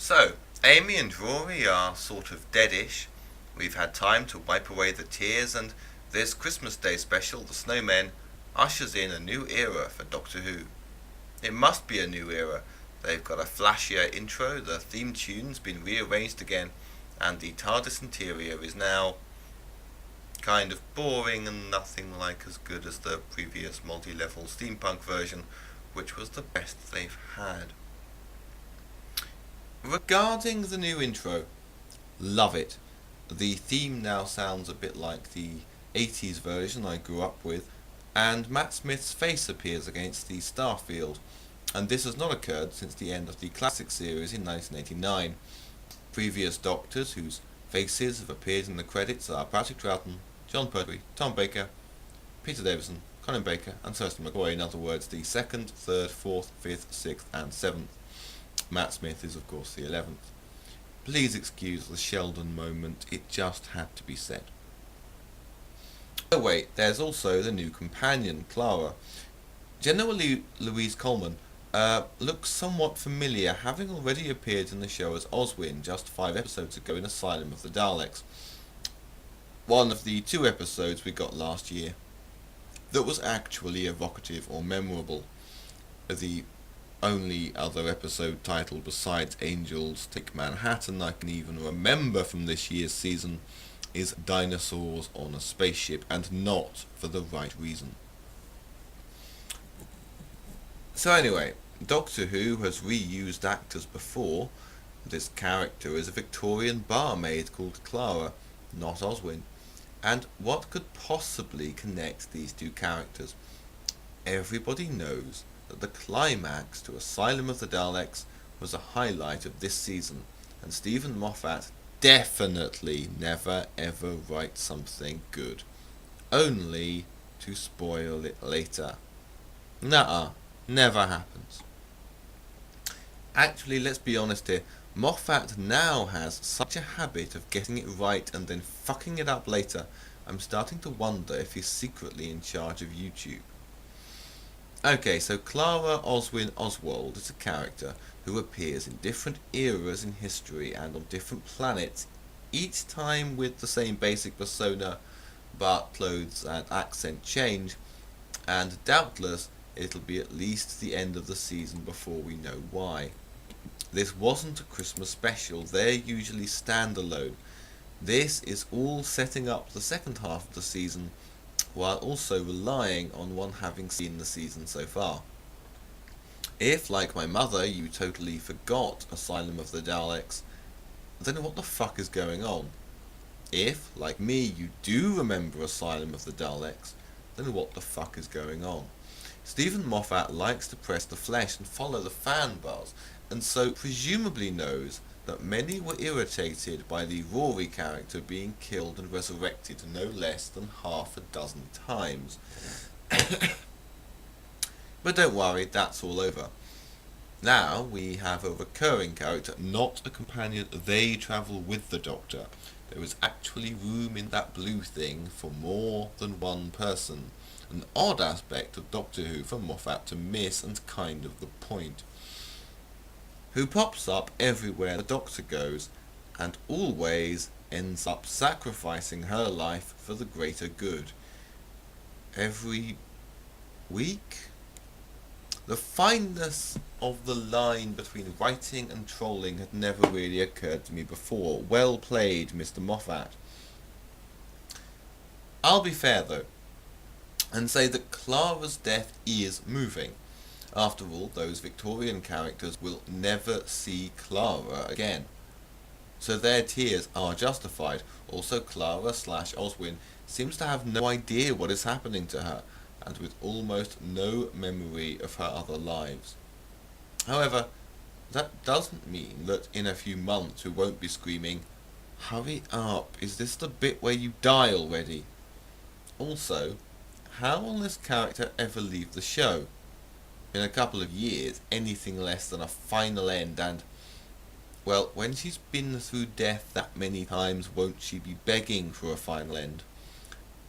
So, Amy and Rory are sort of deadish. We've had time to wipe away the tears, and this Christmas Day special, The Snowmen, ushers in a new era for Doctor Who. It must be a new era. They've got a flashier intro, the theme tune's been rearranged again, and the TARDIS interior is now kind of boring and nothing like as good as the previous multi-level steampunk version, which was the best they've had. Regarding the new intro, love it. The theme now sounds a bit like the 80s version I grew up with, and Matt Smith's face appears against the starfield, and this has not occurred since the end of the classic series in 1989. Previous Doctors whose faces have appeared in the credits are Patrick Troughton, John Pertwee, Tom Baker, Peter Davison, Colin Baker, and Thurston McCoy, in other words, the 2nd, 3rd, 4th, 5th, 6th, and 7th. Matt Smith is, of course, the 11th. Please excuse the Sheldon moment, it just had to be said. Oh wait, there's also the new companion, Clara. Generally, Louise Coleman looks somewhat familiar, having already appeared in the show as Oswin just 5 episodes ago in Asylum of the Daleks. One of the 2 episodes we got last year that was actually evocative or memorable. The only other episode title besides Angels Take Manhattan I can even remember from this year's season is Dinosaurs on a Spaceship, and not for the right reason. So anyway, Doctor Who has reused actors before. This character is a Victorian barmaid called Clara, not Oswin. And what could possibly connect these 2 characters? Everybody knows that the climax to Asylum of the Daleks was a highlight of this season, and Stephen Moffat definitely never ever writes something good, only to spoil it later. Nuh-uh, never happens. Actually, let's be honest here, Moffat now has such a habit of getting it right and then fucking it up later, I'm starting to wonder if he's secretly in charge of YouTube. Okay, so Clara Oswin Oswald is a character who appears in different eras in history and on different planets, each time with the same basic persona, but clothes and accent change, and doubtless it'll be at least the end of the season before we know why. This wasn't a Christmas special, they're usually standalone. This is all setting up the second half of the season, while also relying on one having seen the season so far. If, like my mother, you totally forgot Asylum of the Daleks, then what the fuck is going on? If, like me, you do remember Asylum of the Daleks, then what the fuck is going on? Stephen Moffat likes to press the flesh and follow the fan buzz, and so presumably knows that many were irritated by the Rory character being killed and resurrected no less than half a dozen times. But don't worry, that's all over. Now we have a recurring character, not a companion. They travel with the Doctor. There is actually room in that blue thing for more than one person. An odd aspect of Doctor Who for Moffat to miss, and kind of the point. Who pops up everywhere the Doctor goes, and always ends up sacrificing her life for the greater good. Every week? The fineness of the line between writing and trolling had never really occurred to me before. Well played, Mr. Moffat. I'll be fair though, and say that Clara's death is moving. After all, those Victorian characters will never see Clara again, so their tears are justified. Also, Clara/Oswin seems to have no idea what is happening to her, and with almost no memory of her other lives. However, that doesn't mean that in a few months we won't be screaming, "Hurry up, is this the bit where you die already?" Also, how will this character ever leave the show? In a couple of years, anything less than a final end, and, well, when she's been through death that many times, won't she be begging for a final end?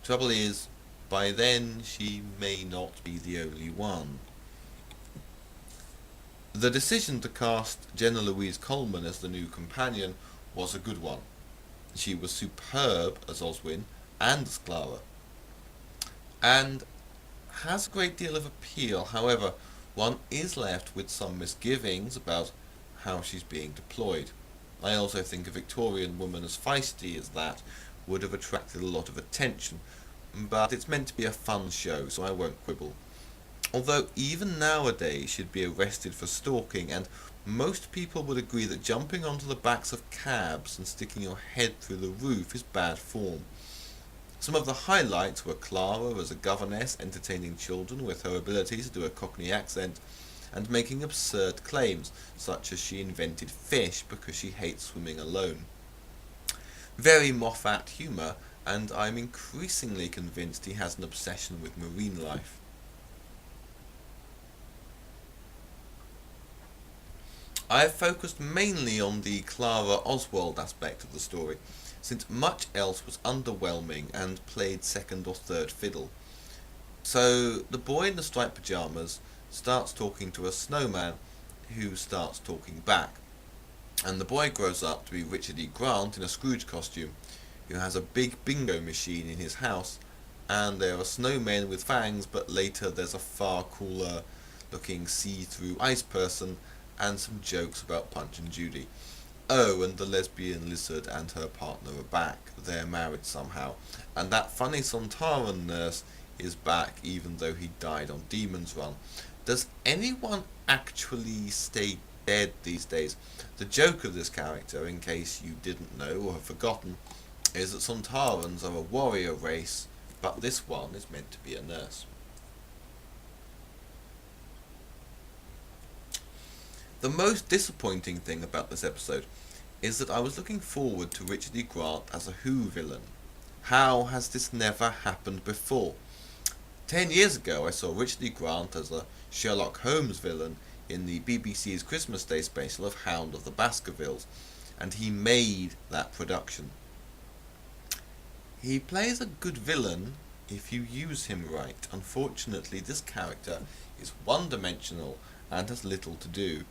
Trouble is, by then she may not be the only one. The decision to cast Jenna Louise Coleman as the new companion was a good one. She was superb as Oswin and as Clara, and has a great deal of appeal. However, one is left with some misgivings about how she's being deployed. I also think a Victorian woman as feisty as that would have attracted a lot of attention, but it's meant to be a fun show, so I won't quibble. Although even nowadays she'd be arrested for stalking, and most people would agree that jumping onto the backs of cabs and sticking your head through the roof is bad form. Some of the highlights were Clara as a governess entertaining children with her ability to do a Cockney accent, and making absurd claims, such as she invented fish because she hates swimming alone. Very Moffat humour, and I'm increasingly convinced he has an obsession with marine life. I have focused mainly on the Clara Oswald aspect of the story, since much else was underwhelming and played second or third fiddle. So the boy in the striped pyjamas starts talking to a snowman who starts talking back, and the boy grows up to be Richard E. Grant in a Scrooge costume, who has a big bingo machine in his house, and there are snowmen with fangs, but later there's a far cooler looking see-through ice person, and some jokes about Punch and Judy. Oh, and the lesbian lizard and her partner are back. They're married somehow. And that funny Sontaran nurse is back even though he died on Demon's Run. Does anyone actually stay dead these days? The joke of this character, in case you didn't know or have forgotten, is that Sontarans are a warrior race, but this one is meant to be a nurse. The most disappointing thing about this episode is that I was looking forward to Richard E. Grant as a Who villain. How has this never happened before? 10 years ago I saw Richard E. Grant as a Sherlock Holmes villain in the BBC's Christmas Day special of Hound of the Baskervilles, and he made that production. He plays a good villain if you use him right. Unfortunately, this character is one-dimensional and has little to do.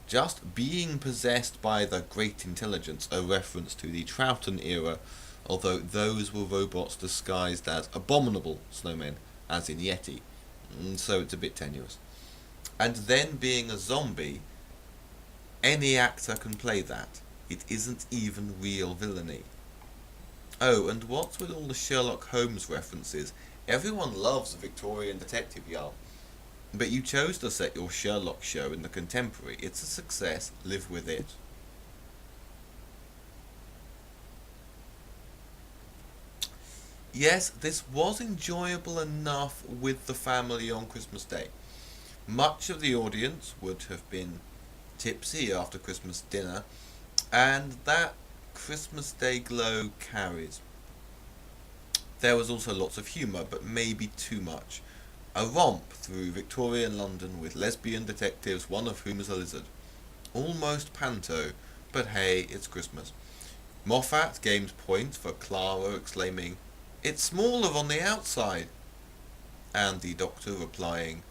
Just being possessed by the Great Intelligence, a reference to the Troughton era, although those were robots disguised as abominable snowmen, as in Yeti, so it's a bit tenuous. And then being a zombie, any actor can play that. It isn't even real villainy. Oh, and what's with all the Sherlock Holmes references? Everyone loves a Victorian detective yarn. But you chose to set your Sherlock show in the contemporary. It's a success. Live with it. Yes, this was enjoyable enough with the family on Christmas Day. Much of the audience would have been tipsy after Christmas dinner, and that Christmas Day glow carries. There was also lots of humour, but maybe too much. A romp through Victorian London with lesbian detectives, one of whom is a lizard. Almost panto, but hey, it's Christmas. Moffat gained points for Clara exclaiming, "It's smaller on the outside," and the Doctor replying,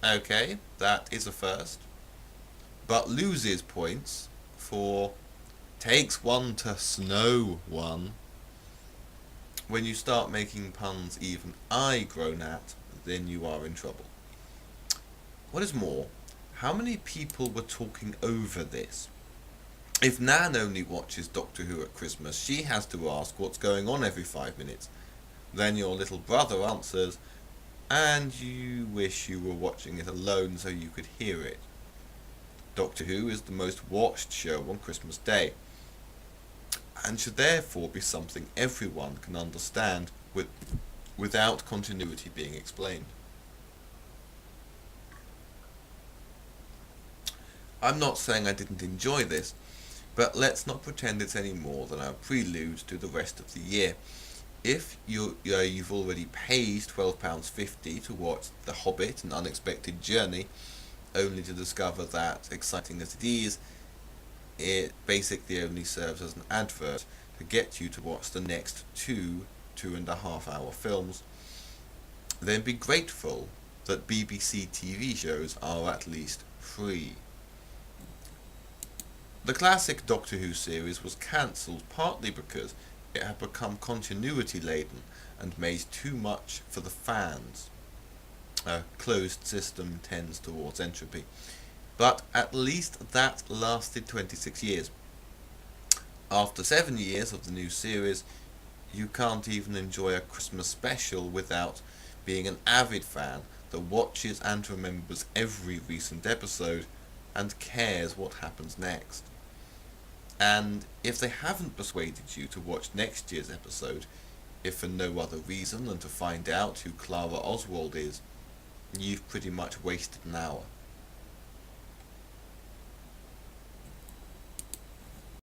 "Okay, that is a first," but loses points for "takes one to snow one." When you start making puns even I groan at, then you are in trouble. What is more, how many people were talking over this? If Nan only watches Doctor Who at Christmas, she has to ask what's going on every 5 minutes. Then your little brother answers, and you wish you were watching it alone so you could hear it. Doctor Who is the most watched show on Christmas Day, and should therefore be something everyone can understand without continuity being explained. I'm not saying I didn't enjoy this, but let's not pretend it's any more than a prelude to the rest of the year. If you've already paid £12.50 to watch The Hobbit, An Unexpected Journey, only to discover that, exciting as it is, it basically only serves as an advert to get you to watch the next 2.5 hour films, then be grateful that BBC TV shows are at least 3. The classic Doctor Who series was cancelled partly because it had become continuity laden and made too much for the fans. A closed system tends towards entropy. But at least that lasted 26 years. After 7 years of the new series, you can't even enjoy a Christmas special without being an avid fan that watches and remembers every recent episode and cares what happens next. And if they haven't persuaded you to watch next year's episode, if for no other reason than to find out who Clara Oswald is, you've pretty much wasted an hour.